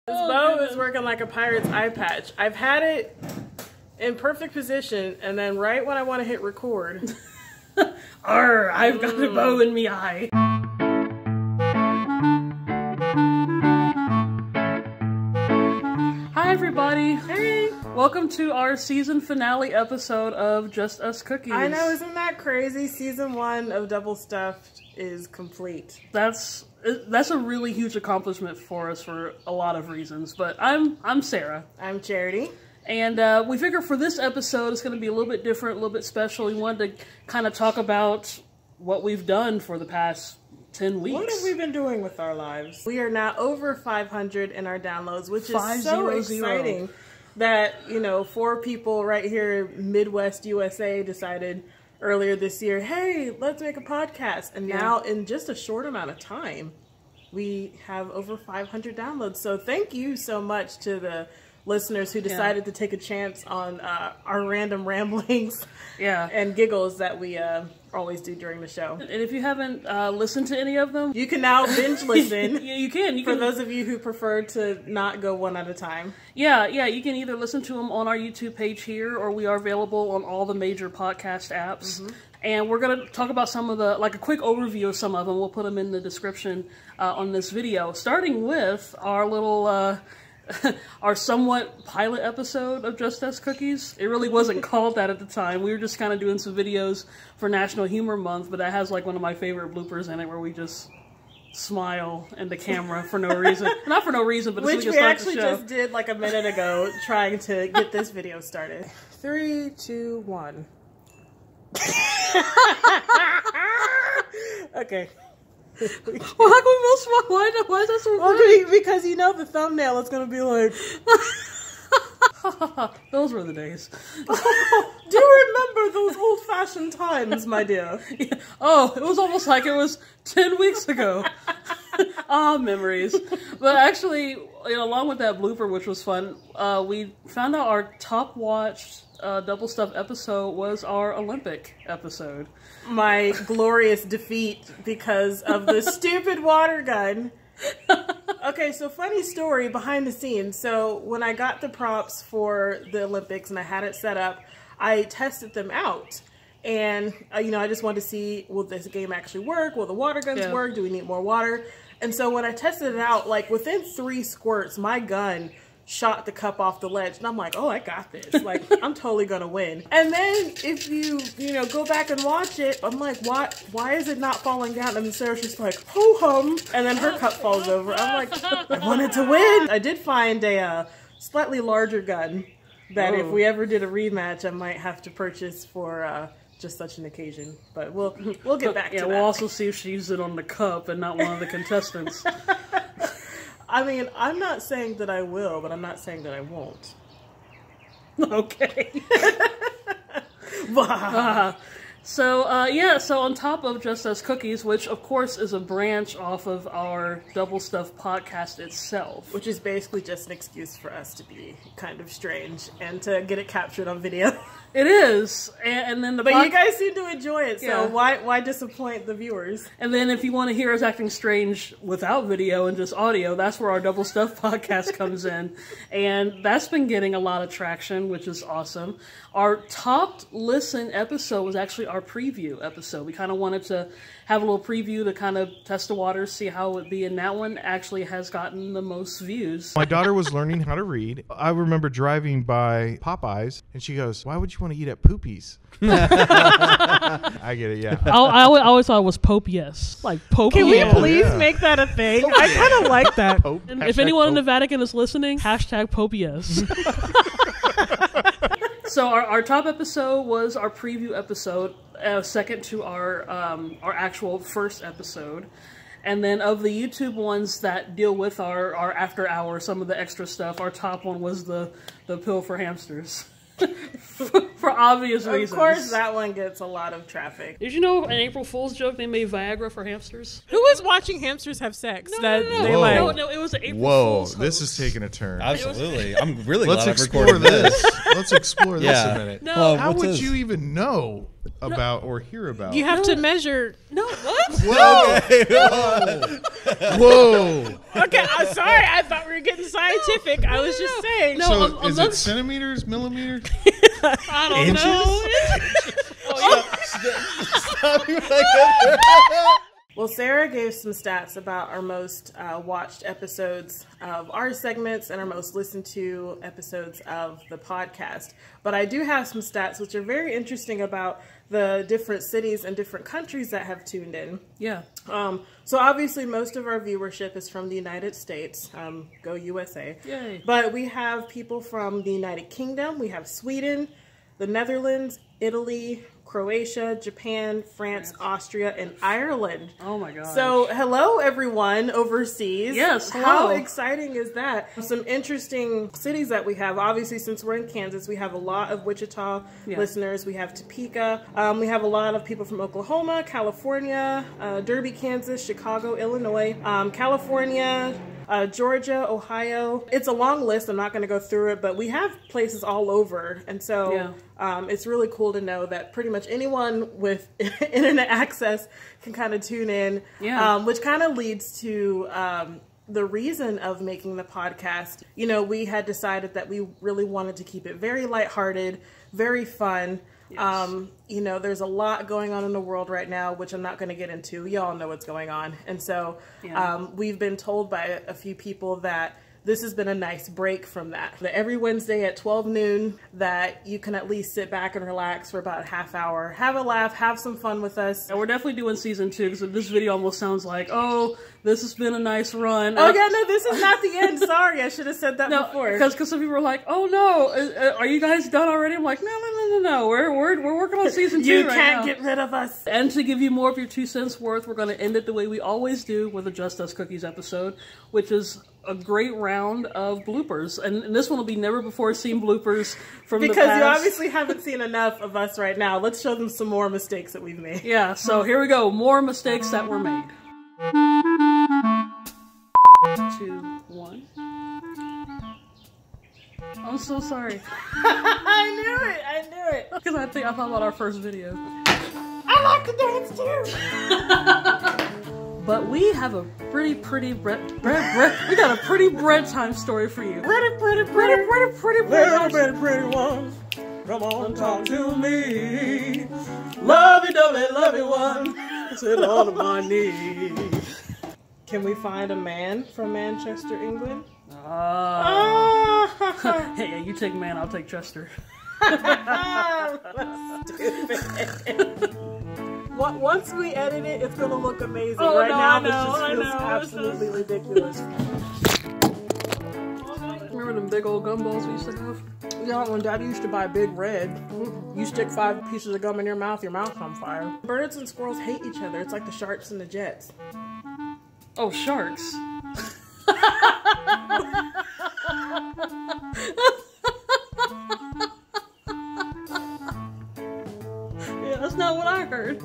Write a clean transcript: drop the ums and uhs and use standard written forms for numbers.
This bow is working like a pirate's eye patch. I've had it in perfect position, and then right when I want to hit record, arr, I've got a bow in me eye. Hi everybody. Hey. Welcome to our season finale episode of Just Us Cookies. I know, isn't that crazy? Season 1 of Double Stuffed is complete. That's a really huge accomplishment for us for a lot of reasons, but I'm Sarah. I'm Charity. And we figure for this episode it's going to be a little bit different, a little bit special. We wanted to kind of talk about what we've done for the past 10 weeks. What have we been doing with our lives? We are now over 500 in our downloads, which is so exciting that, you know, 4 people right here in Midwest USA decided earlier this year, hey, let's make a podcast. And now in just a short amount of time, we have over 500 downloads. So thank you so much to the listeners who decided to take a chance on our random ramblings and giggles that we always do during the show. And if you haven't listened to any of them, you can now binge listen. You can. For those of you who prefer to not go one at a time. Yeah, you can either listen to them on our YouTube page here, or we are available on all the major podcast apps. Mm-hmm. And we're going to talk about some of the, like a quick overview of some of them. We'll put them in the description on this video, starting with our little... our somewhat pilot episode of Just Us Cookies. It really wasn't called that at the time. We were just kind of doing some videos for National Humor Month, but that has like one of my favorite bloopers in it where we just smile in the camera for no reason. Not for no reason, but which we actually just did like a minute ago trying to get this video started. 3, 2, 1. Okay. Well, how can we both smile? Why is that so funny? Because you know the thumbnail is going to be like... Those were the days. Do you remember those old-fashioned times, my dear? Yeah. Oh, it was almost like it was 10 weeks ago. Memories. But actually, you know, along with that blooper, which was fun, we found out our top-watched Double Stuff episode was our Olympic episode. My glorious defeat because of the stupid water gun. Okay, so funny story behind the scenes. So when I got the props for the Olympics and I had it set up, I tested them out. And, you know, I just wanted to see, will this game actually work? Will the water guns work? Do we need more water? And so when I tested it out, like within 3 squirts, my gun shot the cup off the ledge, and I'm like, oh, I got this. Like, I'm totally gonna win. And then if you know, go back and watch it, I'm like, why is it not falling down? And then Sarah's just like, ho-hum, and then her cup falls over. I'm like, I wanted to win. I did find a slightly larger gun that if we ever did a rematch, I might have to purchase for just such an occasion. But we'll get back to that. We'll also see if she used it on the cup and not one of the contestants. I mean, I'm not saying that I will, but I'm not saying that I won't. Okay. So on top of Just Us Cookies, which of course is a branch off of our Double Stuff podcast itself. Which is basically just an excuse for us to be kind of strange and to get it captured on video. It is. And then But you guys seem to enjoy it, so why disappoint the viewers? And then if you want to hear us acting strange without video and just audio, that's where our Double Stuff podcast comes in. And that's been getting a lot of traction, which is awesome. Our top listen episode was actually our preview episode. We kind of wanted to have a little preview to kind of test the waters, see how it would be, and that one actually has gotten the most views. My daughter was learning how to read. I remember driving by Popeyes, and she goes, why would you want to eat at Poopies? I get it, yeah. I always thought it was Pope Yes. Like Pope Can Yes. we please make that a thing? I kind of like that. Pope, And if anyone Pope. in the Vatican is listening, hashtag Pope Yes. So our top episode was our preview episode, second to our actual first episode. And then of the YouTube ones that deal with our after hour, some of the extra stuff, our top one was the pill for hamsters. For obvious reasons. Of course, that one gets a lot of traffic. Did you know an April Fool's joke they made Viagra for hamsters? Who is watching hamsters have sex? No, it was an April Fool's this host. is taking a turn. Absolutely. I'm really Let's glad I've explore recorded this. Let's explore this a minute. No. How would you even know about or hear about. You have to measure. No, what? Whoa! Okay. Whoa! Okay, I'm sorry. I thought we were getting scientific. I was just saying. No, So is it centimeters, millimeters? I don't Inches? know. Well, Sarah gave some stats about our most watched episodes of our segments and our most listened to episodes of the podcast. But I do have some stats which are very interesting about the different cities and different countries that have tuned in. Yeah. So obviously most of our viewership is from the United States. Go USA. Yay. But we have people from the United Kingdom. We have Sweden, the Netherlands, Italy, Croatia, Japan, France, Austria, and Ireland. Oh my god. So hello everyone overseas. Yes, hello. How exciting is that? Some interesting cities that we have. Obviously, since we're in Kansas, we have a lot of Wichita listeners. We have Topeka. We have a lot of people from Oklahoma, California, Derby, Kansas, Chicago, Illinois, California, Georgia, Ohio. It's a long list. I'm not going to go through it, but we have places all over. And so it's really cool to know that pretty much anyone with internet access can kind of tune in, which kind of leads to the reason of making the podcast. You know, we had decided that we really wanted to keep it very lighthearted, very fun. Yes. You know, there's a lot going on in the world right now, which I'm not going to get into. Y'all know what's going on. And so we've been told by a few people that this has been a nice break from that. That every Wednesday at 12 noon that you can at least sit back and relax for about a half hour, have a laugh, have some fun with us. And we're definitely doing season 2 because this video almost sounds like, oh, this has been a nice run. Oh yeah, no, this is not the end. Sorry, I should have said that before. Because some people were like, oh no, are you guys done already? I'm like, no, we're working on season 2 You right can't now. get rid of us. And to give you more of your 2 cents worth, we're going to end it the way we always do with a Just Us Cookies episode, which is a great round of bloopers. And this one will be never before seen bloopers from the past. Because you obviously haven't seen enough of us right now. Let's show them some more mistakes that we've made. Yeah, so here we go. More mistakes that were made. 2, 1. I'm so sorry. I knew it. Because I thought about our first video. I like to dance too. But we have a pretty we got a pretty bread time story for you. Pretty one. Come on, talk to me. Lovey one. Sit on my knee. Can we find a man from Manchester, England? Hey, you take man, I'll take Chester. Stupid. Once we edit it, it's gonna look amazing. Oh, right no, now, I know, it just feels absolutely ridiculous. Remember them big old gumballs we used to have? Yeah, when Daddy used to buy Big Red, you stick 5 pieces of gum in your mouth's on fire. Birds and squirrels hate each other. It's like the sharks and the jets. Oh, sharks. Yeah, that's not what I heard.